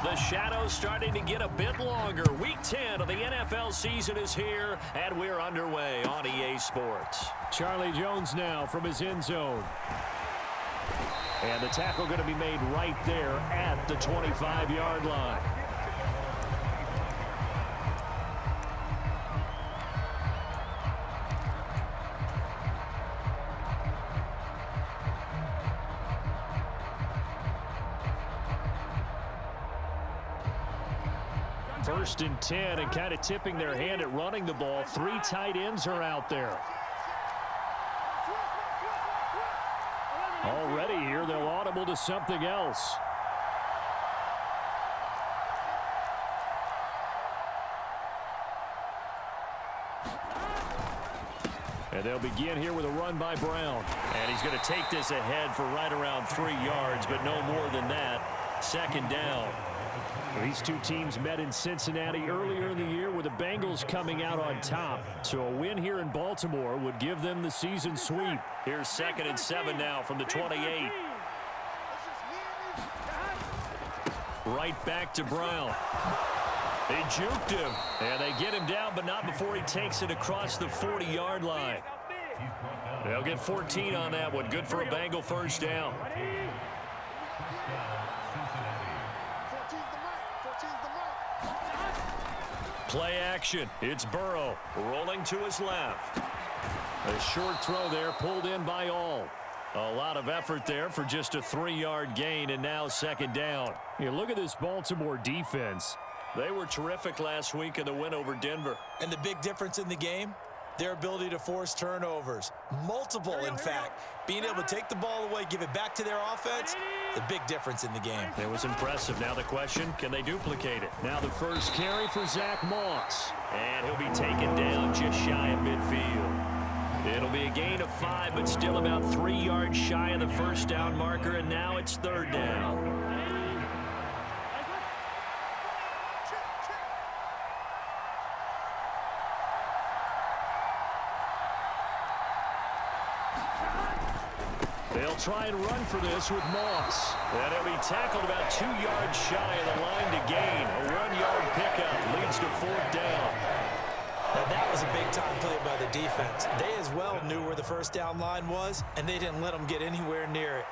The shadows starting to get a bit longer. Week 10 of the NFL season is here, and we're underway on EA Sports. Charlie Jones now from his end zone. And the tackle going to be made right there at the 25-yard line. First and 10, and kind of tipping their hand at running the ball. 3 tight ends are out there. Already here, they'll audible to something else. And they'll begin here with a run by Brown. And he's going to take this ahead for right around 3 yards, but no more than that. Second down. These two teams met in Cincinnati earlier in the year with the Bengals coming out on top. So a win here in Baltimore would give them the season sweep. Here's 2nd and 7 now from the 28. Right back to Brown. They juked him, and they get him down, but not before he takes it across the 40-yard line. They'll get 14 on that one. Good for a Bengal first down. Play action. It's Burrow rolling to his left. A short throw there pulled in by All. A lot of effort there for just a 3-yard gain, and now second down. You look at this Baltimore defense. They were terrific last week in the win over Denver. And the big difference in the game, their ability to force turnovers. Multiple, in fact. Being able to take the ball away, give it back to their offense, the big difference in the game. It was impressive. Now the question, can they duplicate it? Now the first carry for Zach Moss. And he'll be taken down just shy of midfield. It'll be a gain of 5, but still about 3 yards shy of the first down marker, and now it's third down. They'll try and run for this with Moss. And he'll be tackled about 2 yards shy of the line to gain. A 1-yard pickup leads to 4th down. Now that was a big-time play by the defense. They as well knew where the first down line was, and they didn't let them get anywhere near it.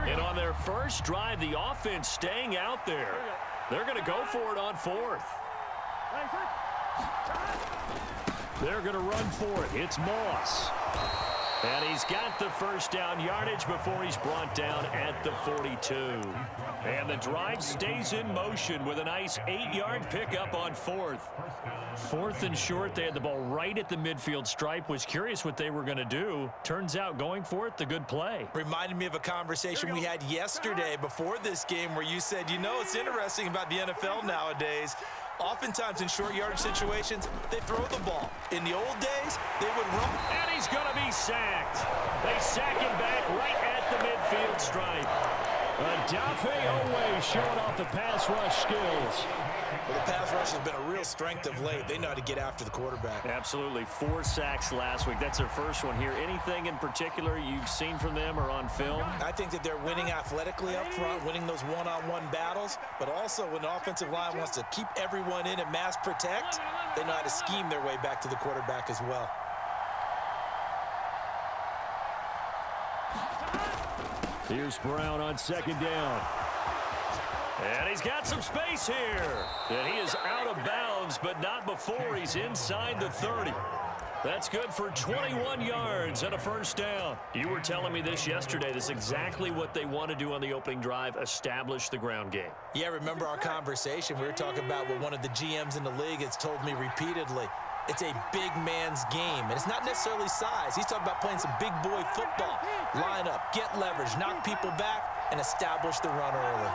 And on their first drive, the offense staying out there. They're going to go for it on 4th. They're going to run for it. It's Moss. And he's got the first down yardage before he's brought down at the 42. And the drive stays in motion with a nice 8-yard pickup on 4th. 4th and short. They had the ball right at the midfield stripe. Was curious what they were going to do. Turns out going for it, the good play. Reminded me of a conversation we had yesterday before this game where you said, you know, it's interesting about the NFL nowadays. Oftentimes in short yardage situations, they throw the ball. In the old days, they would run. And he's going to be sacked. They sack him back right at the midfield stripe. Dafe Owe showing off the pass rush skills. Well, the pass rush has been a real strength of late. They know how to get after the quarterback. Absolutely. 4 sacks last week. That's their first one here. Anything in particular you've seen from them or on film? I think that they're winning athletically up front, winning those one-on-one battles, but also when the offensive line wants to keep everyone in and mass protect, they know how to scheme their way back to the quarterback as well. Here's Brown on second down. And he's got some space here. And he is out of bounds, but not before he's inside the 30. That's good for 21 yards and a first down. You were telling me this yesterday. This is exactly what they want to do on the opening drive, establish the ground game. Yeah, remember our conversation? We were talking about what one of the GMs in the league has told me repeatedly. It's a big man's game, and it's not necessarily size. He's talking about playing some big boy football. Line up, get leverage, knock people back, and establish the run early.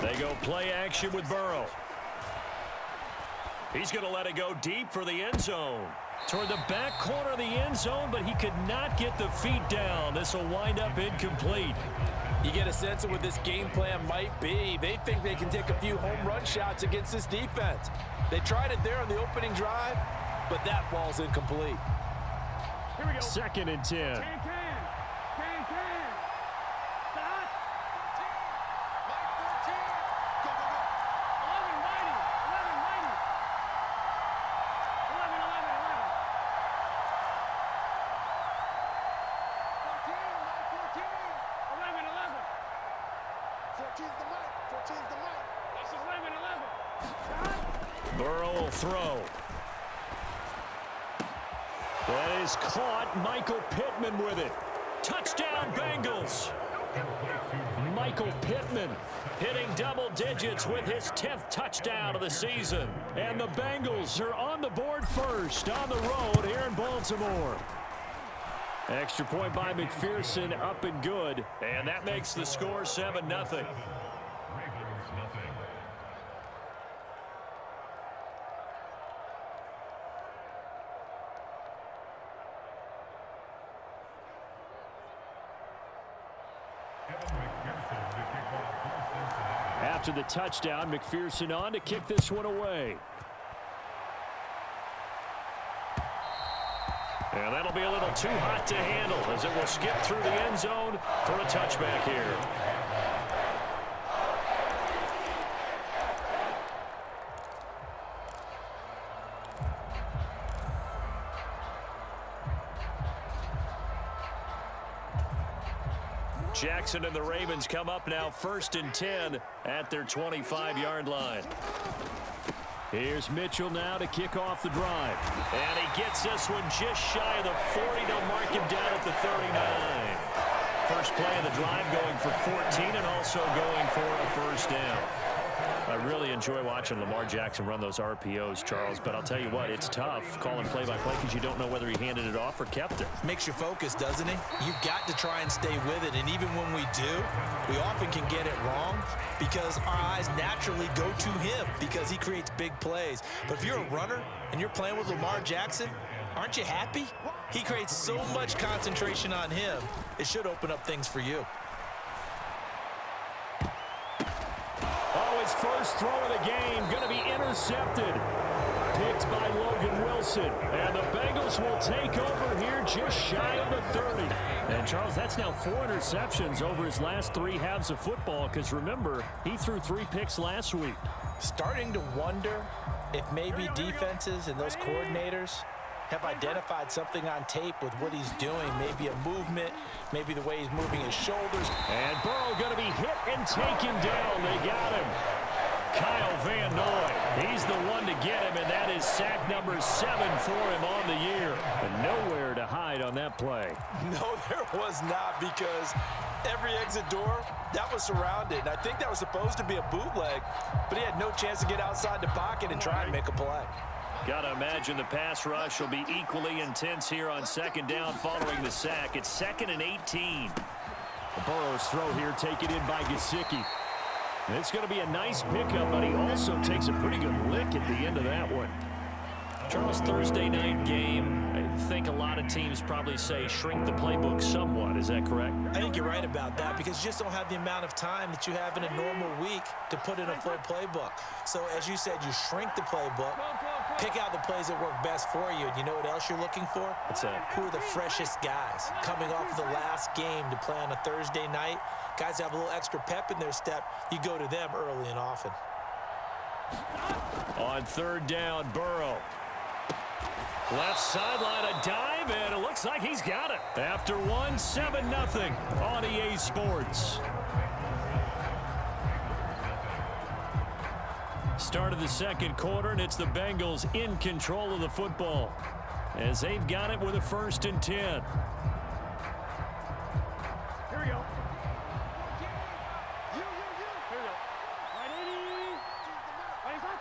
They go play action with Burrow. He's going to let it go deep for the end zone. Toward the back corner of the end zone, but he could not get the feet down. This will wind up incomplete. You get a sense of what this game plan might be. They think they can take a few home run shots against this defense. They tried it there on the opening drive. but that ball's incomplete. Here we go. 2nd and 10. Can. Stop. 11, mighty. 11, mighty. 11. 14's the mic. That's 11. Burrow will throw. That is caught. Michael Pittman with it. Touchdown, Bengals. Michael Pittman hitting double digits with his 10th touchdown of the season. And the Bengals are on the board first on the road here in Baltimore. Extra point by McPherson, up and good. And that makes the score 7-0. After the touchdown, McPherson on to kick this one away. And that'll be a little too hot to handle as it will skip through the end zone for a touchback here. Jackson and the Ravens come up now 1st and 10 at their 25-yard line. Here's Mitchell now to kick off the drive. And he gets this one just shy of the 40. They'll mark him down at the 39. First play of the drive going for 14 and also going for a first down. I really enjoy watching Lamar Jackson run those RPOs, Charles, but I'll tell you what, it's tough calling play-by-play because you don't know whether he handed it off or kept it. Makes you focus, doesn't it? You've got to try and stay with it, and even when we do, we often can get it wrong because our eyes naturally go to him because he creates big plays. But if you're a runner and you're playing with Lamar Jackson, aren't you happy? He creates so much concentration on him, it should open up things for you. His first throw of the game going to be intercepted. Picked by Logan Wilson. And the Bengals will take over here just shy of the 30. And, Charles, that's now 4 interceptions over his last 3 halves of football because, remember, he threw 3 picks last week. Starting to wonder if maybe defenses and those coordinators have identified something on tape with what he's doing. Maybe a movement, maybe the way he's moving his shoulders. And Burrow going to be hit and taken down. They got him. Kyle Van Noy, he's the one to get him, and that is sack number 7 for him on the year. And nowhere to hide on that play. No, there was not, because every exit door, that was surrounded. And I think that was supposed to be a bootleg, but he had no chance to get outside the pocket and try and make a play. Got to imagine the pass rush will be equally intense here on 2nd down following the sack. It's 2nd and 18. Burrow's throw here taken in by Gesicki. It's going to be a nice pickup, but he also takes a pretty good lick at the end of that one. Charles, Thursday night game, I think a lot of teams probably say shrink the playbook somewhat. Is that correct? I think you're right about that because you just don't have the amount of time that you have in a normal week to put in a full playbook. So, as you said, you shrink the playbook, pick out the plays that work best for you. And you know what else you're looking for? What's that? Who are the freshest guys coming off of the last game to play on a Thursday night? Guys have a little extra pep in their step. You go to them early and often. On 3rd down, Burrow. Left sideline, a dive, and it looks like he's got it. After 1, 7-0 on EA Sports. Start of the 2nd quarter, and it's the Bengals in control of the football as they've got it with a 1st and 10. Here we go. Here we go. Ready? Ready, son?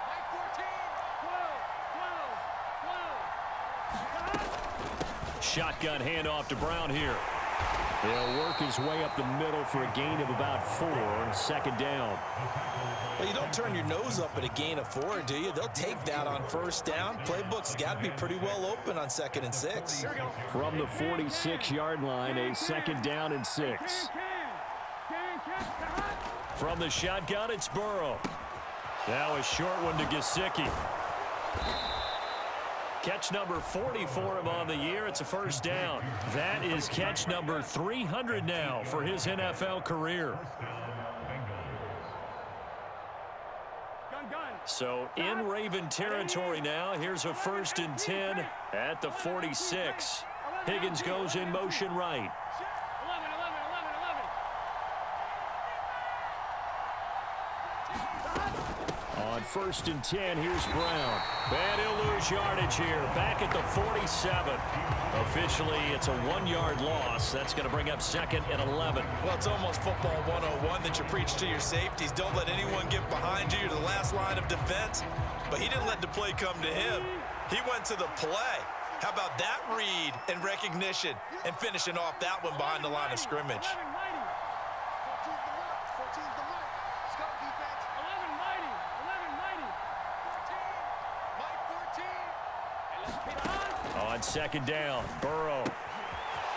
Mike 14. 12. Shotgun handoff to Brown here. He'll work his way up the middle for a gain of about 4. 2nd down. Well, you don't turn your nose up at a gain of 4, do you? They'll take that on 1st down. Playbook's got to be pretty well open on 2nd and 6. From the 46-yard line, a 2nd down and 6. From the shotgun, it's Burrow. Now a short one to Gesicki. Catch number 40 for him on the year. It's a first down. That is catch number 300 now for his NFL career. So in Raven territory now. Here's a 1st and 10 at the 46. Higgins goes in motion right. On 1st and 10, here's Brown. And he'll lose yardage here. Back at the 47. Officially, it's a 1-yard loss. That's going to bring up 2nd and 11. Well, it's almost football 101 that you preach to your safeties. Don't let anyone get behind you. You're the last line of defense. But he didn't let the play come to him. He went to the play. How about that read and recognition and finishing off that one behind the line of scrimmage? On 2nd down, Burrow.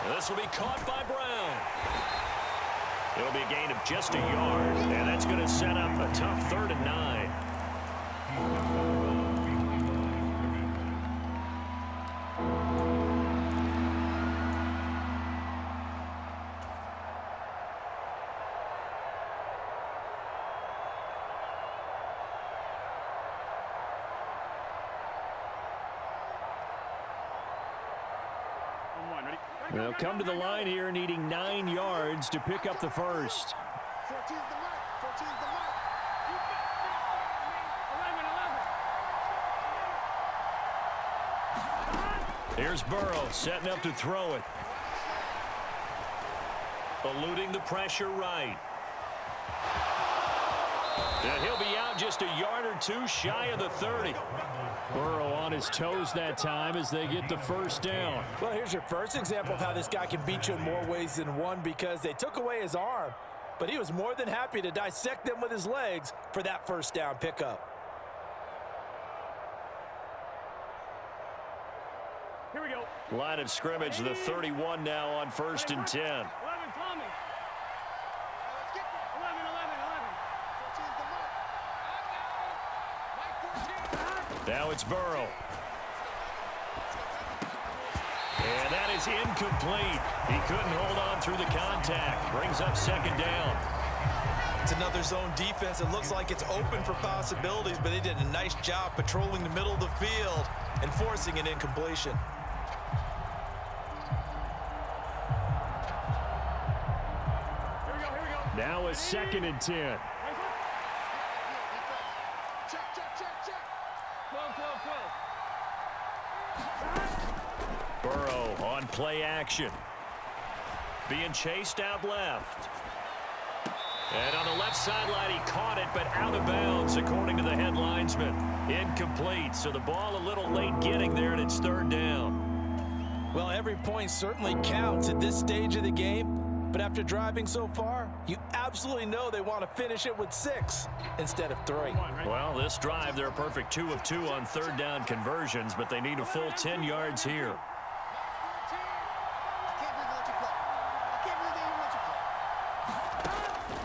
This will be caught by Brown. It'll be a gain of just a yard, and that's going to set up a tough 3rd and 9. They'll come to the line here needing 9 yards to pick up the first. 14's the mark. 14's the mark. 11, 11. Here's Burrow setting up to throw it. Eluding the pressure right. And he'll be out just a yard or 2 shy of the 30. Burrow on his toes that time as they get the first down. Well, here's your first example of how this guy can beat you in more ways than one, because they took away his arm, but he was more than happy to dissect them with his legs for that first down pickup. Here we go. Line of scrimmage, the 31 now on 1st and 10. 11, Tommy. 11, 11, 11. 14's the mark. Now it's Burrow. And that is incomplete. He couldn't hold on through the contact. Brings up 2nd down. It's another zone defense. It looks like it's open for possibilities, but they did a nice job patrolling the middle of the field and forcing an incompletion. Here we go. Now a 2nd and 10. Check. 12. Burrow on play action. Being chased out left. And on the left sideline, he caught it, but out of bounds, according to the head linesman. Incomplete, so the ball a little late getting there, and it's 3rd down. Well, every point certainly counts at this stage of the game, but after driving so far, you absolutely know they want to finish it with 6 instead of 3. Well, this drive, they're a perfect 2 of 2 on 3rd down conversions, but they need a full 10 yards here.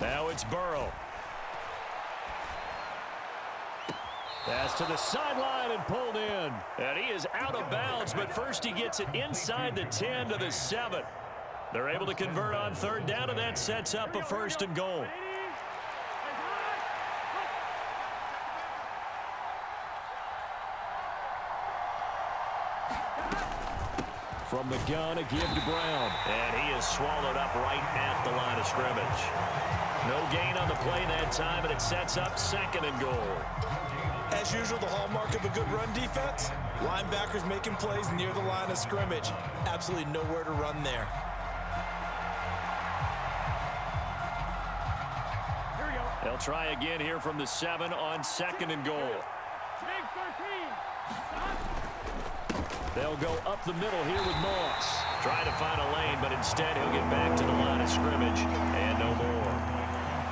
Now it's Burrow. Pass to the sideline and pulled in. And he is out of bounds, but first he gets it inside the 10 to the 7. They're able to convert on 3rd down, and that sets up a 1st and goal. From the gun, a give to Brown. And he is swallowed up right at the line of scrimmage. No gain on the play that time, and it sets up 2nd and goal. As usual, the hallmark of a good run defense, linebackers making plays near the line of scrimmage. Absolutely nowhere to run there. Here we go. They'll try again here from the 7 on 2nd and goal. Big 13. They'll go up the middle here with Moss. Trying to find a lane, but instead he'll get back to the line of scrimmage and no more.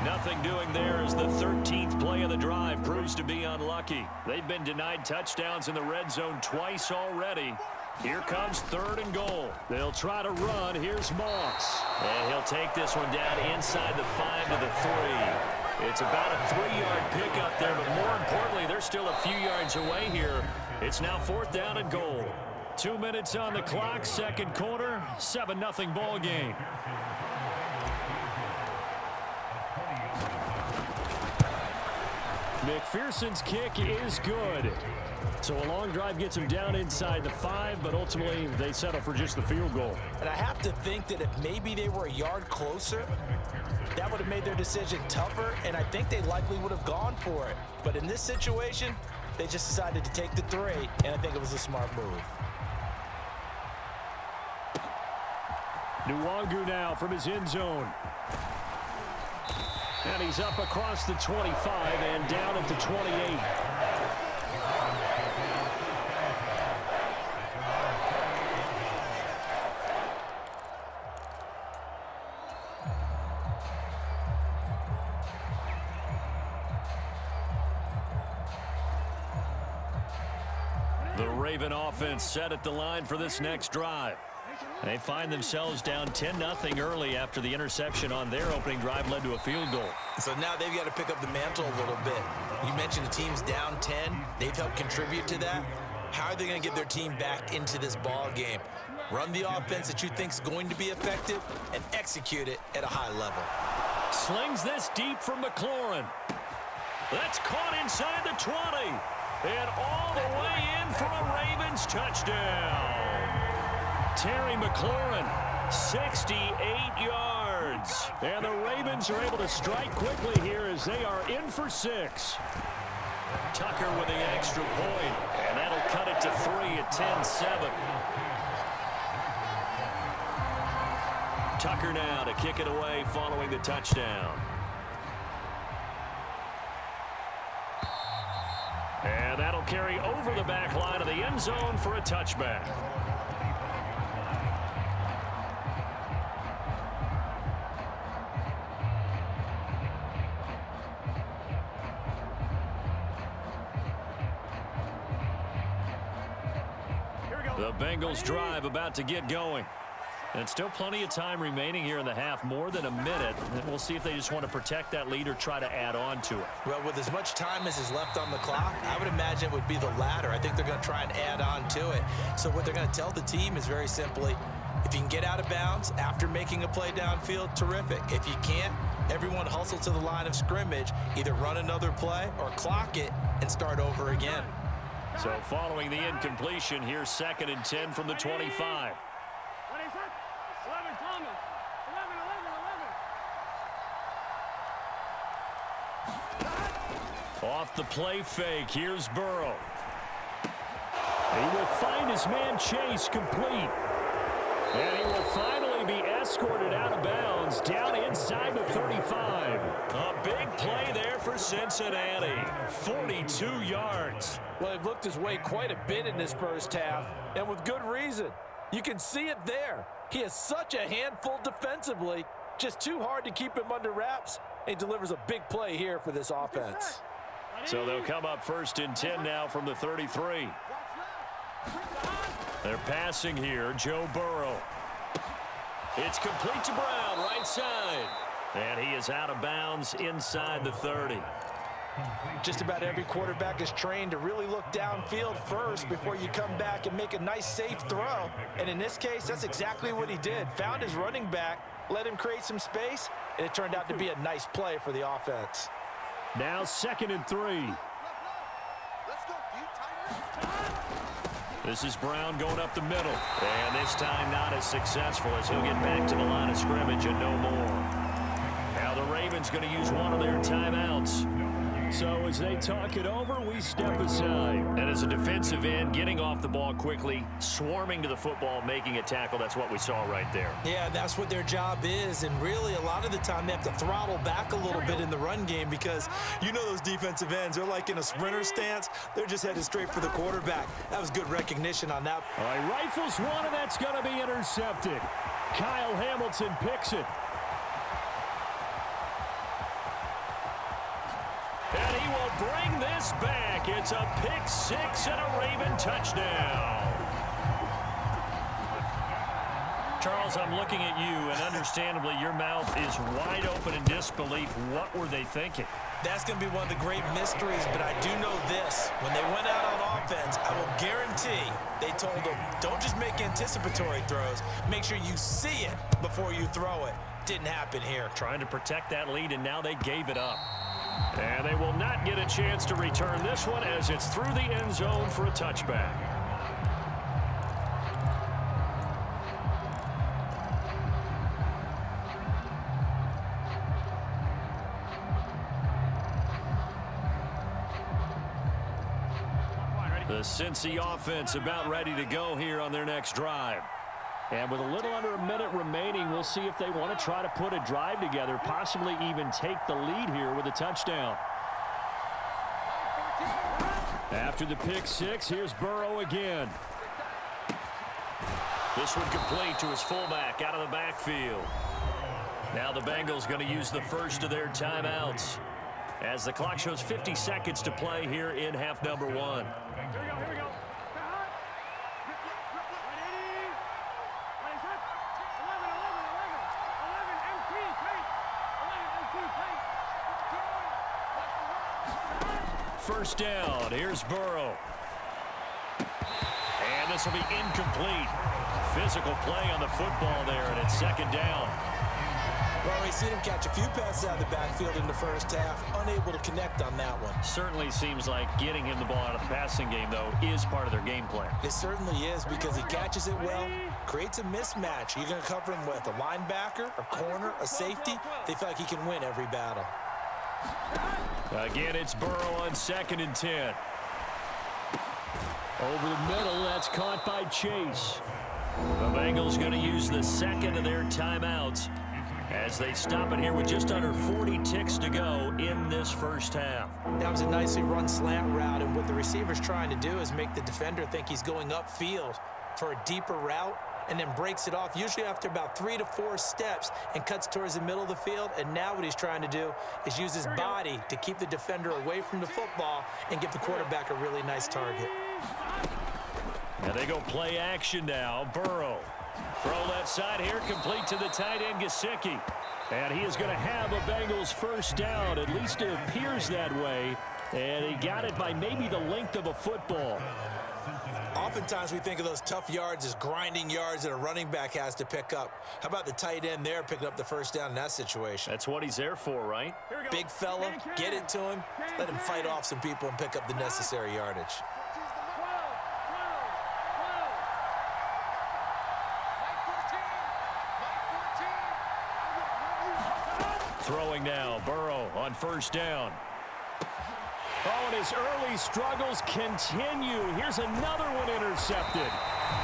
Nothing doing there as the 13th play of the drive proves to be unlucky. They've been denied touchdowns in the red zone twice already. Here comes 3rd and goal. They'll try to run. Here's Moss. And he'll take this one down inside the 5 to the 3. It's about a 3-yard pickup there, but more importantly, they're still a few yards away here. It's now 4th down and goal. 2 minutes on the clock, second quarter, 7-0 ball game. McPherson's kick is good. So a long drive gets them down inside the 5, but ultimately they settle for just the field goal. And I have to think that if maybe they were a yard closer, that would have made their decision tougher, and I think they likely would have gone for it. But in this situation, they just decided to take the 3, and I think it was a smart move. Nwangu now from his end zone. And he's up across the 25 and down at the 28. The Raven offense set at the line for this next drive. They find themselves down 10-0 early after the interception on their opening drive led to a field goal. So now they've got to pick up the mantle a little bit. You mentioned the team's down 10. They've helped contribute to that. How are they going to get their team back into this ball game? Run the offense that you think is going to be effective and execute it at a high level. Slings this deep from McLaurin. That's caught inside the 20. And all the way in for a Ravens touchdown. Terry McLaurin, 68 yards. And the Ravens are able to strike quickly here as they are in for 6. Tucker with the extra point, and that'll cut it to 3 at 10-7. Tucker now to kick it away following the touchdown. And that'll carry over the back line of the end zone for a touchback. The Bengals drive about to get going. And still plenty of time remaining here in the half, more than a minute. And we'll see if they just want to protect that lead or try to add on to it. Well, with as much time as is left on the clock, I would imagine it would be the latter. I think they're going to try and add on to it. So what they're going to tell the team is very simply, if you can get out of bounds after making a play downfield, terrific. If you can't, everyone hustle to the line of scrimmage, either run another play or clock it and start over again. So following the incompletion, here's 2nd and 10 from the 25. Off the play fake, here's Burrow. He will find his man Chase complete. And he will finally be escorted out of bounds down inside the 35. A big play there for Cincinnati. 42 yards. Well, he looked his way quite a bit in this first half, and with good reason. You can see it there. He is such a handful defensively, just too hard to keep him under wraps, and delivers a big play here for this offense. So they'll come up 1st and 10 now from the 33. They're passing here, Joe Burrow. It's complete to Brown, right side. And he is out of bounds inside the 30. Just about every quarterback is trained to really look downfield first before you come back and make a nice, safe throw. And in this case, that's exactly what he did. Found his running back, let him create some space, and it turned out to be a nice play for the offense. Now 2nd and 3. This is Brown going up the middle. And this time not as successful as he'll get back to the line of scrimmage and no more. Now the Ravens going to use one of their timeouts. So as they talk it over, we step aside. And as a defensive end, getting off the ball quickly, swarming to the football, making a tackle, that's what we saw right there. Yeah, that's what their job is. And really, a lot of the time, they have to throttle back a little bit in the run game because you know those defensive ends, they're like in a sprinter stance. They're just headed straight for the quarterback. That was good recognition on that. All right, rifles one, and that's going to be intercepted. Kyle Hamilton picks it. And he will bring this back. It's a pick 6 and a Raven touchdown. Charles, I'm looking at you, and understandably, your mouth is wide open in disbelief. What were they thinking? That's going to be one of the great mysteries, but I do know this. When they went out on offense, I will guarantee they told them, don't just make anticipatory throws. Make sure you see it before you throw it. Didn't happen here. Trying to protect that lead, and now they gave it up. And they will not get a chance to return this one as it's through the end zone for a touchback. The Cincy offense about ready to go here on their next drive. And with a little under a minute remaining, we'll see if they want to try to put a drive together, possibly even take the lead here with a touchdown. After the pick six, here's Burrow again. This one complete to his fullback out of the backfield. Now the Bengals going to use the first of their timeouts as the clock shows 50 seconds to play here in half number one. Here we go. First down, here's Burrow. And this will be incomplete. Physical play on the football there, and it's second down. Well, we've seen him catch a few passes out of the backfield in the first half, unable to connect on that one. Certainly seems like getting him the ball out of the passing game, though, is part of their game plan. It certainly is because he catches it well, creates a mismatch. You're going to cover him with a linebacker, a corner, a safety. They feel like he can win every battle. Again, it's Burrow on 2nd and 10. Over the middle, that's caught by Chase. The Bengals going to use the second of their timeouts as they stop it here with just under 40 ticks to go in this first half. That was a nicely run slant route, and what the receiver's trying to do is make the defender think he's going upfield for a deeper route, and then breaks it off, usually after about 3 to 4 steps, and cuts towards the middle of the field. And now what he's trying to do is use his body to keep the defender away from the football and give the quarterback a really nice target. And they go play action now. Burrow. Throw left side here, complete to the tight end, Gesicki. And he is going to have a Bengals first down. At least it appears that way. And he got it by maybe the length of a football. Oftentimes we think of those tough yards as grinding yards that a running back has to pick up. How about the tight end there picking up the first down in that situation? That's what he's there for, right? Big fella, get it to him, let him fight off some people and pick up the necessary yardage. Throwing now, Burrow on first down. Oh, and his early struggles continue. Here's another one intercepted.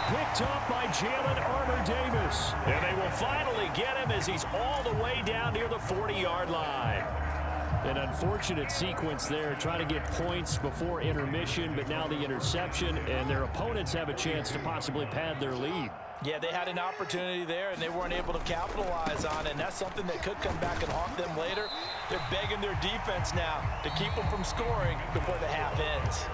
Picked up by Jalen Armour-Davis. And they will finally get him as he's all the way down near the 40-yard line. An unfortunate sequence there, trying to get points before intermission, but now the interception, and their opponents have a chance to possibly pad their lead. Yeah, they had an opportunity there, and they weren't able to capitalize on it, and that's something that could come back and haunt them later. They're begging their defense now to keep them from scoring before the half ends.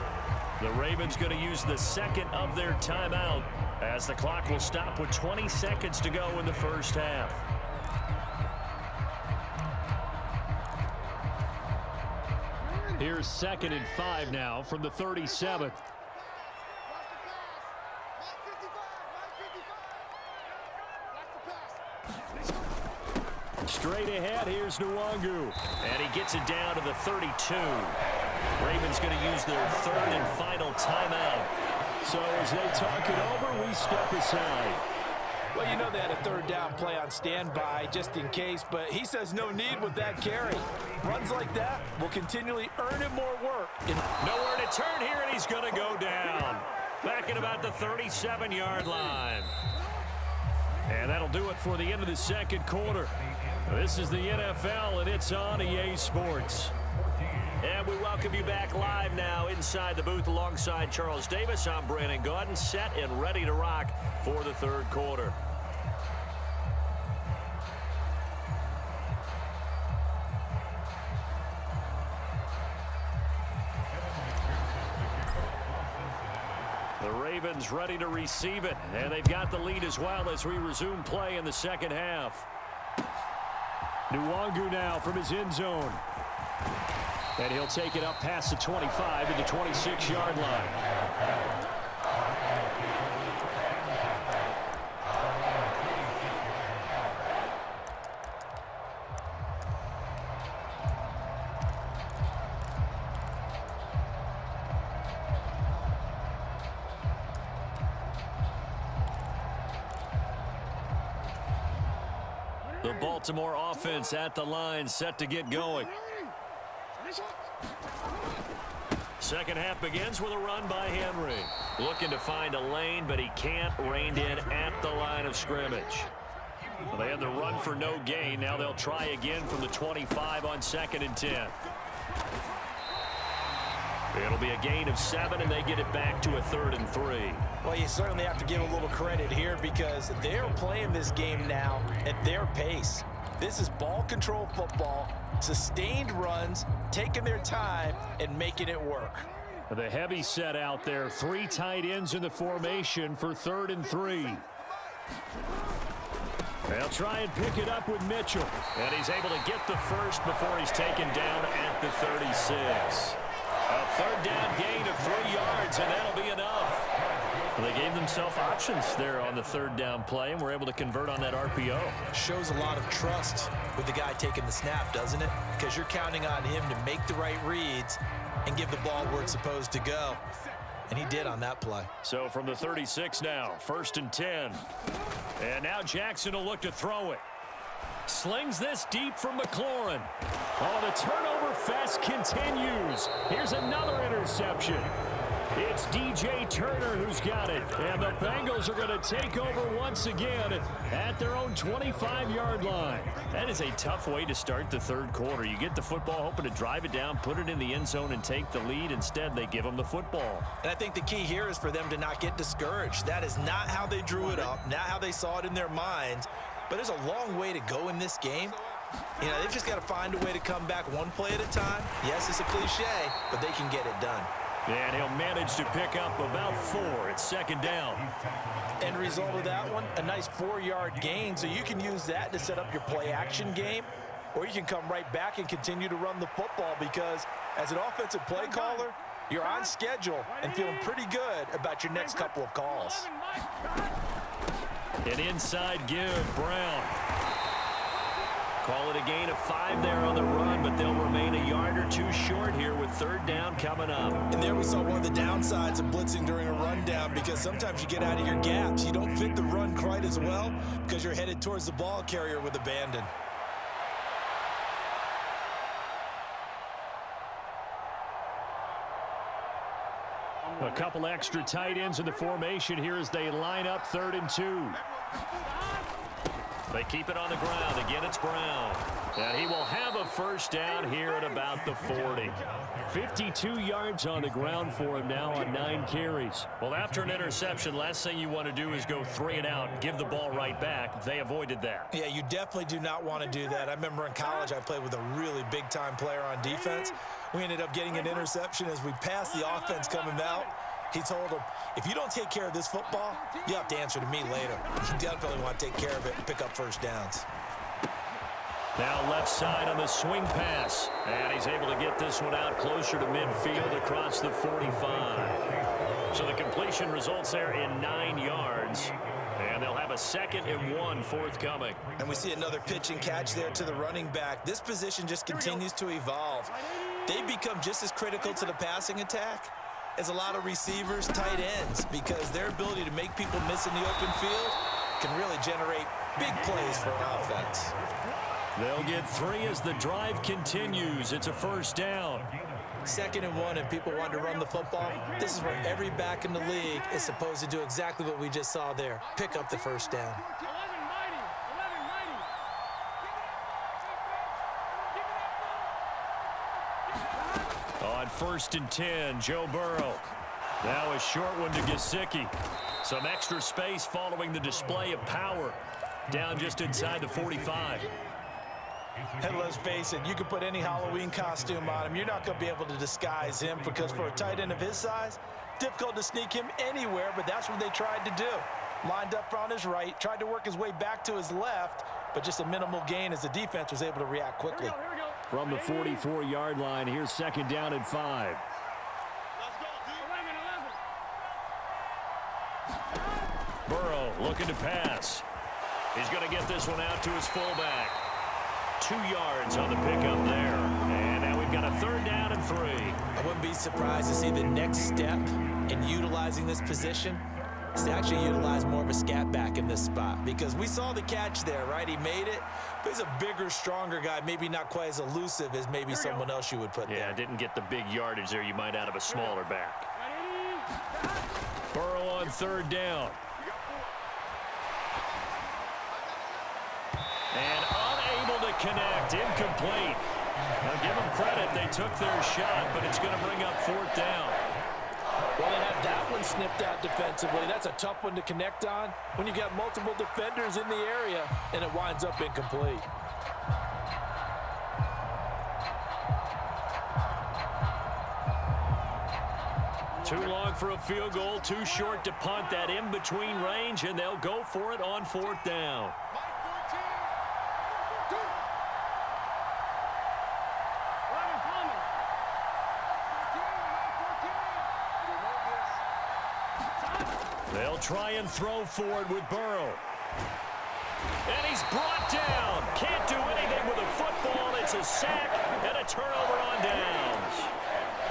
The Ravens going to use the second of their timeout as the clock will stop with 20 seconds to go in the first half. Here's 2nd and 5 now from the 37. Straight ahead, here's Nwangu. And he gets it down to the 32. Ravens going to use their 3rd and final timeout. So as they talk it over, we step aside. Well, you know they had a 3rd down play on standby just in case, but he says no need with that carry. Runs like that will continually earn him more work. Nowhere to turn here, and he's going to go down. Back at about the 37-yard line. And that'll do it for the end of the second quarter. This is the NFL, and it's on EA Sports. And we welcome you back live now inside the booth alongside Charles Davis. I'm Brandon Gaudin, set and ready to rock for the 3rd quarter. The Ravens ready to receive it, and they've got the lead as well as we resume play in the second half. Nwangu now from his end zone. And he'll take it up past the 25 to the 26-yard line. The Baltimore offense at the line, set to get going. Second half begins with a run by Henry. Looking to find a lane, but he can't. Reined in at the line of scrimmage. Well, they had the run for no gain. Now they'll try again from the 25 on 2nd and 10. It'll be a gain of 7, and they get it back to a 3rd and 3. Well, you certainly have to give a little credit here because they're playing this game now at their pace. This is ball control football, sustained runs, taking their time, and making it work. The heavy set out there. 3 tight ends in the formation for 3rd and 3. They'll try and pick it up with Mitchell. And he's able to get the first before he's taken down at the 36. A 3rd down gain of 3 yards, and that'll be enough. Well, they gave themselves options there on the 3rd down play, and were able to convert on that RPO. Shows a lot of trust with the guy taking the snap, doesn't it? Because you're counting on him to make the right reads and give the ball where it's supposed to go. And he did on that play. So from the 36 now, 1st and 10. And now Jackson will look to throw it. Slings this deep from McLaurin. Oh, the turnover fest continues. Here's another interception. It's DJ Turner who's got it. And the Bengals are going to take over once again at their own 25-yard line. That is a tough way to start the 3rd quarter. You get the football, hoping to drive it down, put it in the end zone, and take the lead. Instead, they give them the football. And I think the key here is for them to not get discouraged. That is not how they drew it up, not how they saw it in their minds. But there's a long way to go in this game. You know, they've just got to find a way to come back one play at a time. Yes, it's a cliche, but they can get it done. And he'll manage to pick up about 4. It's 2nd down. End result of that one, a nice 4-yard gain. So you can use that to set up your play-action game, or you can come right back and continue to run the football because as an offensive play caller, you're on schedule and feeling pretty good about your next couple of calls. An inside give, Brown. Call it a gain of 5 there on the run, but they'll remain a yard or 2 short here with 3rd down coming up. And there we saw one of the downsides of blitzing during a rundown because sometimes you get out of your gaps. You don't fit the run quite as well because you're headed towards the ball carrier with abandon. A couple extra tight ends in the formation here as they line up 3rd and 2. They keep it on the ground. Again, it's Brown. And he will have a 1st down here at about the 40. 52 yards on the ground for him now on 9 carries. Well, after an interception, last thing you want to do is go 3 and out and give the ball right back. They avoided that. Yeah, you definitely do not want to do that. I remember in college I played with a really big-time player on defense. We ended up getting an interception as we passed the offense coming out. He told him, if you don't take care of this football, you have to answer to me later. You definitely want to take care of it and pick up 1st downs. Now left side on the swing pass. And he's able to get this one out closer to midfield across the 45. So the completion results there in 9 yards. And they'll have a 2nd and 1 forthcoming. And we see another pitch and catch there to the running back. This position just continues to evolve. They become just as critical to the passing attack as a lot of receivers, tight ends, because their ability to make people miss in the open field can really generate big plays for an offense. They'll get 3 as the drive continues. It's a 1st down. 2nd and 1, and people want to run the football. This is where every back in the league is supposed to do exactly what we just saw there. Pick up the 1st down. On 1st and 10, Joe Burrow. Now a short one to Gesicki. Some extra space following the display of power. Down just inside the 45. And let's face it, you can put any Halloween costume on him. You're not going to be able to disguise him because for a tight end of his size, difficult to sneak him anywhere, but that's what they tried to do. Lined up on his right, tried to work his way back to his left, but just a minimal gain as the defense was able to react quickly. Here we go. From the 44-yard line, here's 2nd down and 5. Burrow looking to pass. He's going to get this one out to his fullback. 2 yards on the pickup there. And now we've got a 3rd down and 3. I wouldn't be surprised to see the next step in utilizing this position is to actually utilize more of a scat back in this spot, because we saw the catch there, right? He made it, but he's a bigger, stronger guy, maybe not quite as elusive as maybe someone else you would put there. Yeah, didn't get the big yardage there you might out of a smaller back. Burrow on 3rd down. And unable to connect, incomplete. Now give them credit, they took their shot, but it's going to bring up 4th down. Well, they had that one snipped out defensively. That's a tough one to connect on when you got multiple defenders in the area, and it winds up incomplete. Too long for a field goal, too short to punt. That in-between range, and they'll go for it on 4th down. They'll try and throw forward with Burrow. And he's brought down. Can't do anything with a football. It's a sack and a turnover on downs.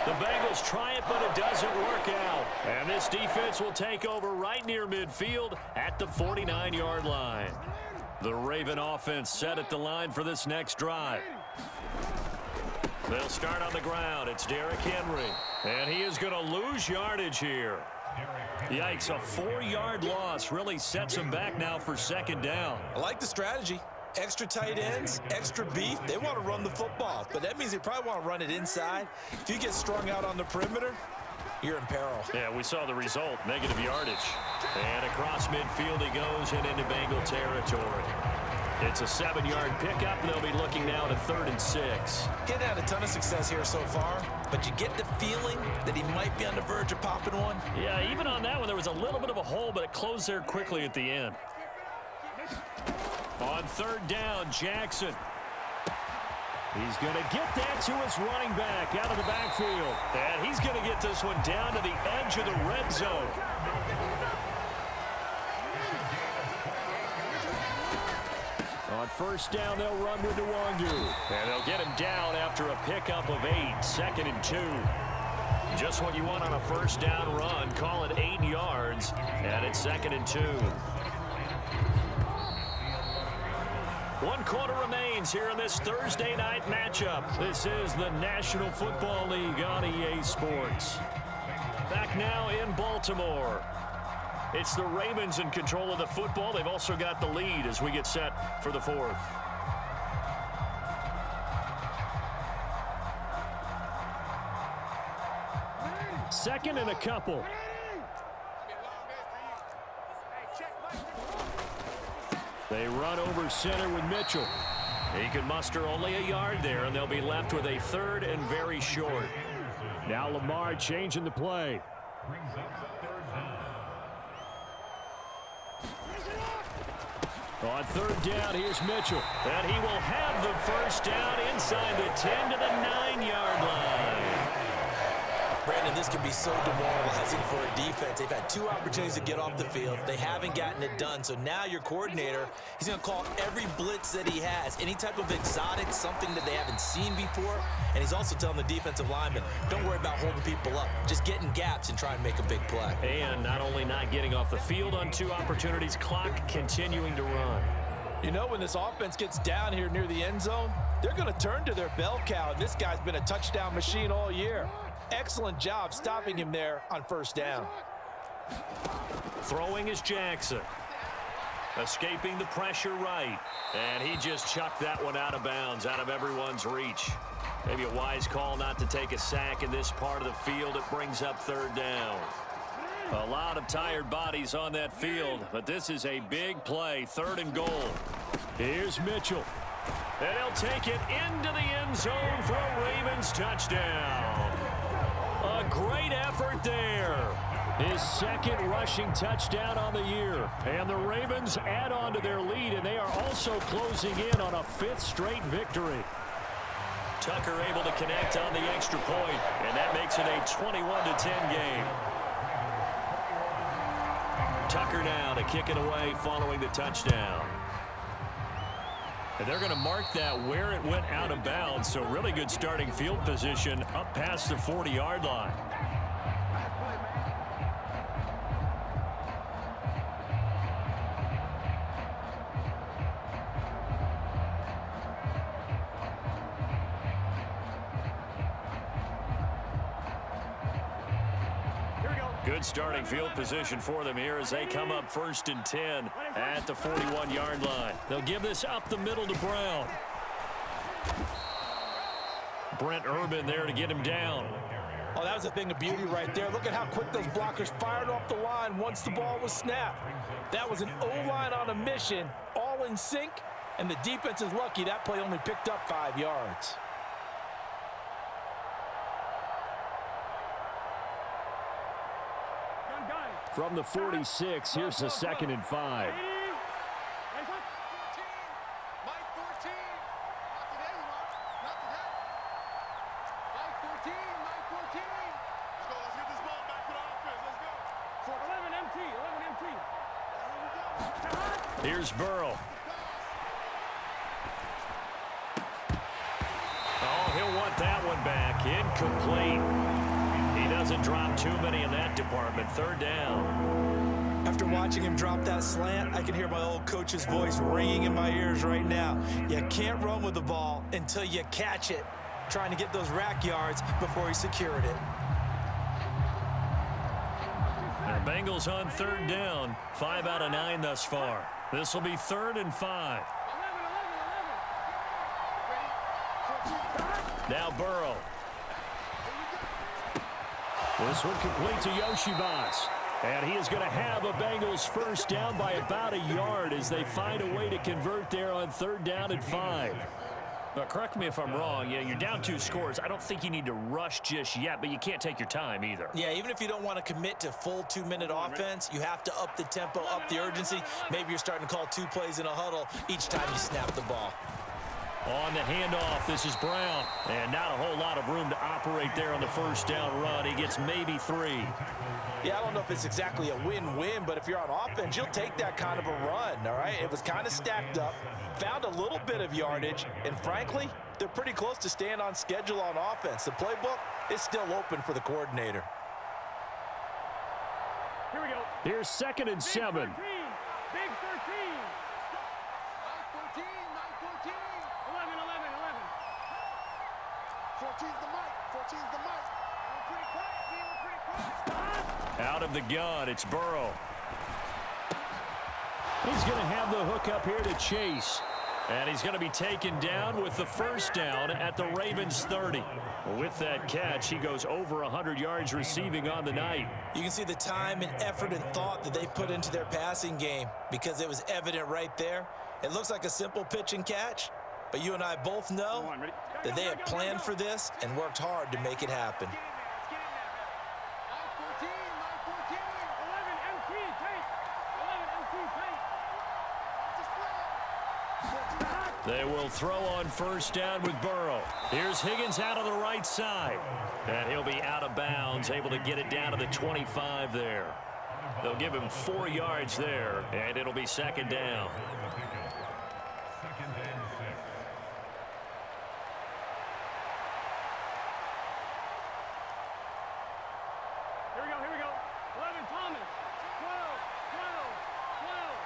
The Bengals try it, but it doesn't work out. And this defense will take over right near midfield at the 49-yard line. The Raven offense set at the line for this next drive. They'll start on the ground. It's Derrick Henry. And he is going to lose yardage here. Yikes, a 4-yard loss really sets him back now for 2nd down. I like the strategy. Extra tight ends, extra beef. They want to run the football, but that means they probably want to run it inside. If you get strung out on the perimeter, you're in peril. Yeah, we saw the result, negative yardage. And across midfield he goes and into Bengal territory. It's a 7-yard pickup. They'll be looking now at a 3rd and 6. He's had a ton of success here so far, but you get the feeling that he might be on the verge of popping one. Yeah, even on that one, there was a little bit of a hole, but it closed there quickly at the end. On 3rd down, Jackson. He's going to get that to his running back out of the backfield. And he's going to get this one down to the edge of the red zone. On 1st down, they'll run with Nwangu. And they'll get him down after a pickup of 8, 2nd and 2. Just what you want on a 1st down run. Call it 8 yards, and it's 2nd and 2. 1 quarter remains here in this Thursday night matchup. This is the National Football League on EA Sports. Back now in Baltimore. It's the Ravens in control of the football. They've also got the lead as we get set for the 4th. Second and a couple. They run over center with Mitchell. He can muster only a yard there, and they'll be left with a 3rd and very short. Now Lamar changing the play. On 3rd down, here's Mitchell. And he will have the 1st down inside the 10 to the 9-yard line. Brandon, this can be so demoralizing for a defense. They've had 2 opportunities to get off the field. They haven't gotten it done. So now your coordinator, he's going to call every blitz that he has, any type of exotic, something that they haven't seen before. And he's also telling the defensive linemen, don't worry about holding people up. Just get in gaps and try and make a big play. And not only not getting off the field on 2 opportunities, clock continuing to run. You know, when this offense gets down here near the end zone, they're going to turn to their bell cow. And this guy's been a touchdown machine all year. Excellent job stopping him there on 1st down. Throwing is Jackson. Escaping the pressure right. And he just chucked that one out of bounds, out of everyone's reach. Maybe a wise call not to take a sack in this part of the field. It brings up 3rd down. A lot of tired bodies on that field, but this is a big play. 3rd and goal. Here's Mitchell. And he'll take it into the end zone for a Ravens touchdown. A great effort there. His second rushing touchdown on the year. And the Ravens add on to their lead, and they are also closing in on a 5th straight victory. Tucker able to connect on the extra point, and that makes it a 21-10 game. Tucker now to kick it away following the touchdown. And they're going to mark that where it went out of bounds, so really good starting field position up past the 40-yard line. Good starting field position for them here as they come up 1st and 10 at the 41-yard line. They'll give this up the middle to Brown. Brent Urban there to get him down. Oh, that was a thing of beauty right there. Look at how quick those blockers fired off the line once the ball was snapped. That was an O-line on a mission, all in sync, and the defense is lucky that play only picked up 5 yards. From the 46, here's the 2nd and 5. Here's Burrow. Oh, he'll want that one back. Incomplete. He doesn't drop too many in that department. 3rd down. After watching him drop that slant, I can hear my old coach's voice ringing in my ears right now. You can't run with the ball until you catch it. Trying to get those rack yards before he secured it. The Bengals on 3rd down. 5 out of 9 thus far. This will be 3rd and 5. Now Burrow. This one complete to Yoshivas. And he is going to have a Bengals 1st down by about a yard as they find a way to convert there on 3rd down and 5. But correct me if I'm wrong. You're down 2 scores. I don't think you need to rush just yet, but you can't take your time either. Yeah, even if you don't want to commit to full 2-minute offense, you have to up the tempo, up the urgency. Maybe you're starting to call 2 plays in a huddle each time you snap the ball. On the handoff, this is Brown. And not a whole lot of room to operate there on the 1st down run. He gets maybe 3. Yeah, I don't know if it's exactly a win-win, but if you're on offense, you'll take that kind of a run, all right? It was kind of stacked up, found a little bit of yardage, and frankly, they're pretty close to staying on schedule on offense. The playbook is still open for the coordinator. Here we go. Here's 2nd and 7. Big 13. Big 13. 9-14. 9-14. 11, 11, 11. 14's the mic. 14's the mic. We're pretty quiet, team. We're pretty quiet. Out of the gun, it's Burrow. He's going to have the hook up here to Chase. And he's going to be taken down with the 1st down at the Ravens 30. With that catch, he goes over 100 yards receiving on the night. You can see the time and effort and thought that they put into their passing game because it was evident right there. It looks like a simple pitch and catch, but you and I both know that they have planned for this and worked hard to make it happen. They will throw on 1st down with Burrow. Here's Higgins out on the right side. And he'll be out of bounds, able to get it down to the 25 there. They'll give him 4 yards there, and it'll be 2nd down. Here we go, here we go. 11, Thomas. 12, 12, 12.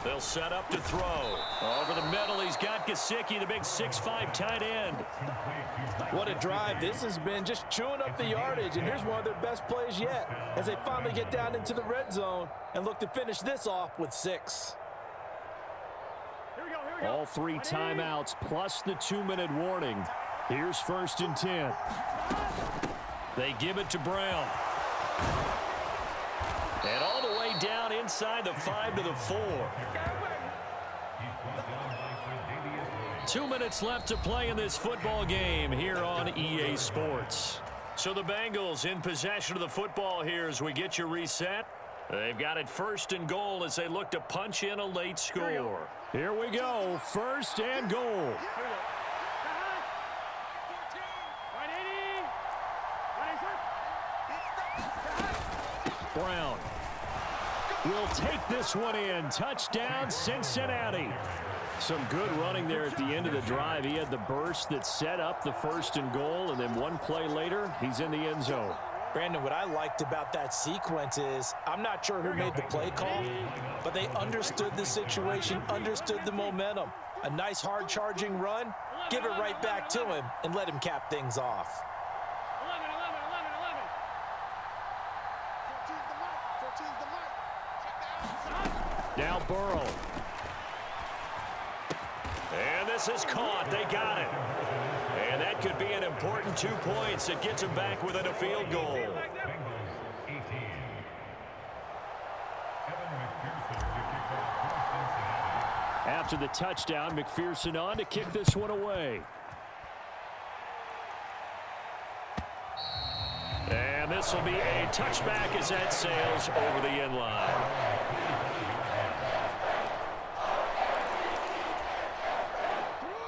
They'll set up to throw. Over the middle, he's got Gesicki, the big 6'5" tight end. What a drive this has been, just chewing up the yardage, and here's one of their best plays yet as they finally get down into the red zone and look to finish this off with 6. Here we go, here we go. All 3 timeouts plus the 2-minute warning. Here's 1st and 10. They give it to Brown. And all the way down inside the 5 to the 4. 2 minutes left to play in this football game here on EA Sports. So the Bengals in possession of the football here as we get you reset. They've got it 1st and goal as they look to punch in a late score. Here we go, 1st and goal. Brown will take this one in. Touchdown, Cincinnati. Some good running there at the end of the drive. He had the burst that set up the 1st and goal, and then one play later, he's in the end zone. Brandon, what I liked about that sequence is I'm not sure who made the play call, but they understood the situation, understood the momentum. A nice hard-charging run, give it right back to him, and let him cap things off. 11, 11, 11, 11. Now Burrow. And this is caught. They got it. And that could be an important 2 points. It gets them back within a field goal. After the touchdown, McPherson on to kick this one away. And this will be a touchback as that sails over the end line.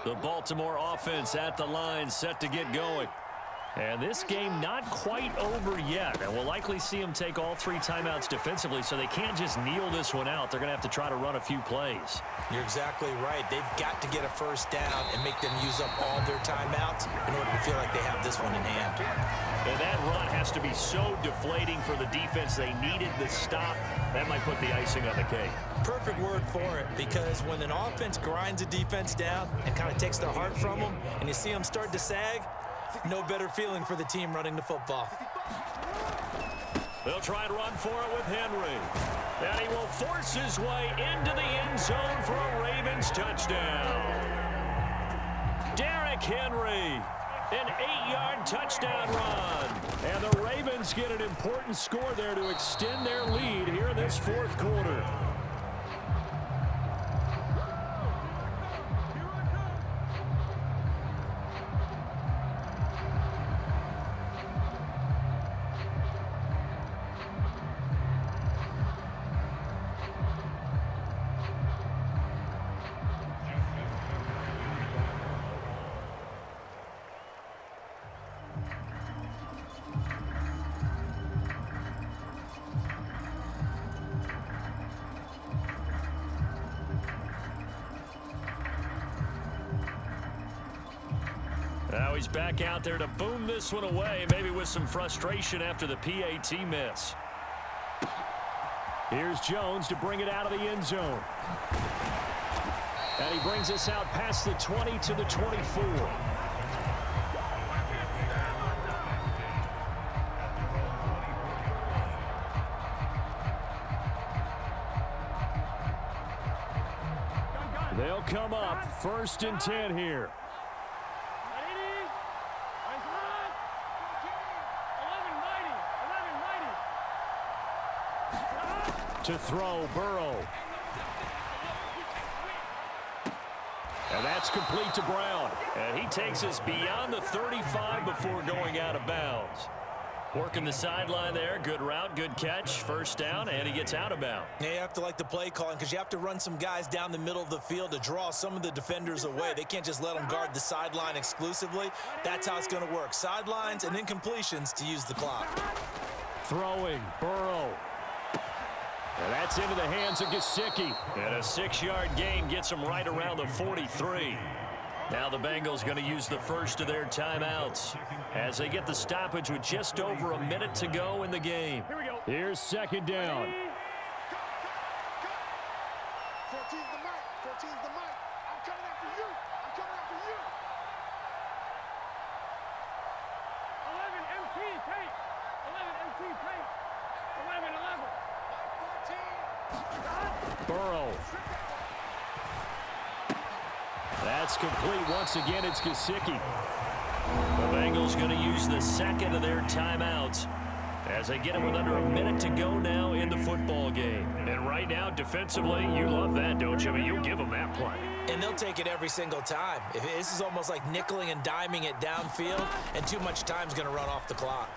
The Baltimore offense at the line set to get going. And this game not quite over yet. And we'll likely see them take all 3 timeouts defensively, so they can't just kneel this one out. They're going to have to try to run a few plays. You're exactly right. They've got to get a 1st down and make them use up all their timeouts in order to feel like they have this one in hand. And that run has to be so deflating for the defense. They needed the stop. That might put the icing on the cake. Perfect word for it, because when an offense grinds a defense down and kind of takes their heart from them, and you see them start to sag, no better feeling for the team running the football. They'll try and run for it with Henry. And he will force his way into the end zone for a Ravens touchdown. Derrick Henry, an 8-yard touchdown run. And the Ravens get an important score there to extend their lead here in this 4th quarter. Now he's back out there to boom this one away, maybe with some frustration after the PAT miss. Here's Jones to bring it out of the end zone. And he brings us out past the 20 to the 24. They'll come up 1st and 10 here. To throw, Burrow. And that's complete to Brown. And he takes us beyond the 35 before going out of bounds. Working the sideline there. Good route, good catch. 1st down, and he gets out of bounds. Yeah, you have to like the play calling because you have to run some guys down the middle of the field to draw some of the defenders away. They can't just let them guard the sideline exclusively. That's how it's going to work. Sidelines and incompletions to use the clock. Throwing, Burrow. And that's into the hands of Gesicki. And a 6-yard gain gets them right around the 43. Now the Bengals going to use the 1st of their timeouts as they get the stoppage with just over a minute to go in the game. Here we go. Here's 2nd down. 14's the mic. 14's the mic. I'm coming after you. I'm coming after you. 11 MT tape. 11 MT tape. 11, 11. Burrow. That's complete. Once again, it's Gesicki. The Bengals going to use the 2nd of their timeouts as they get it with under a minute to go now in the football game. And right now, defensively, you love that, don't you? I mean, you'll give them that play. And they'll take it every single time. This is almost like nickeling and diming it downfield, and too much time's going to run off the clock.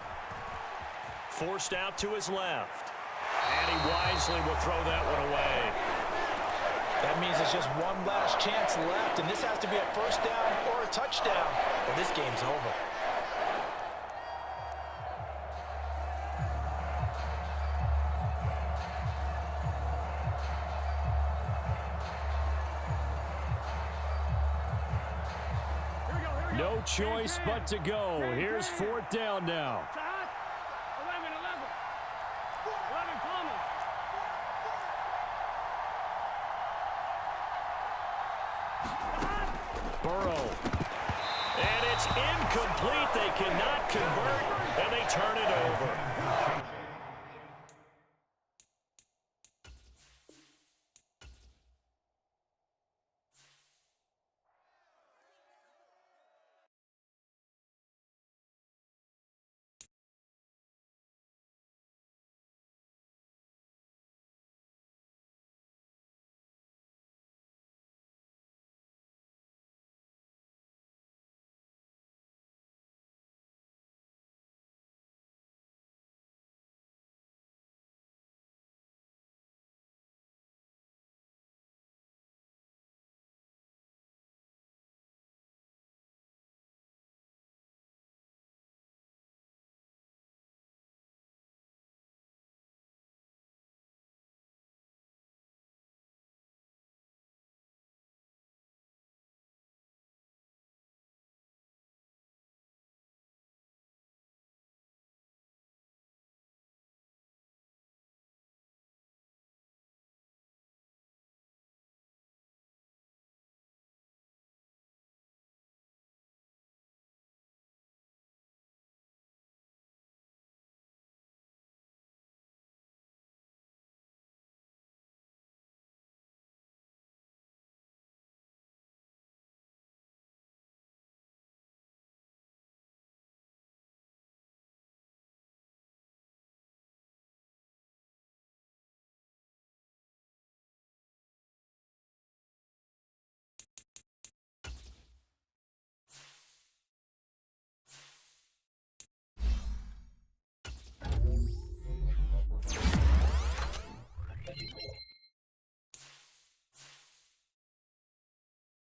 Forced out to his left. And he wisely will throw that one away. That means it's just one last chance left, and this has to be a first down or a touchdown, or this game's over. No choice but to go. Here's fourth down now. 11, 11 coming. Burrow. And it's incomplete. They cannot convert, and they turn it over.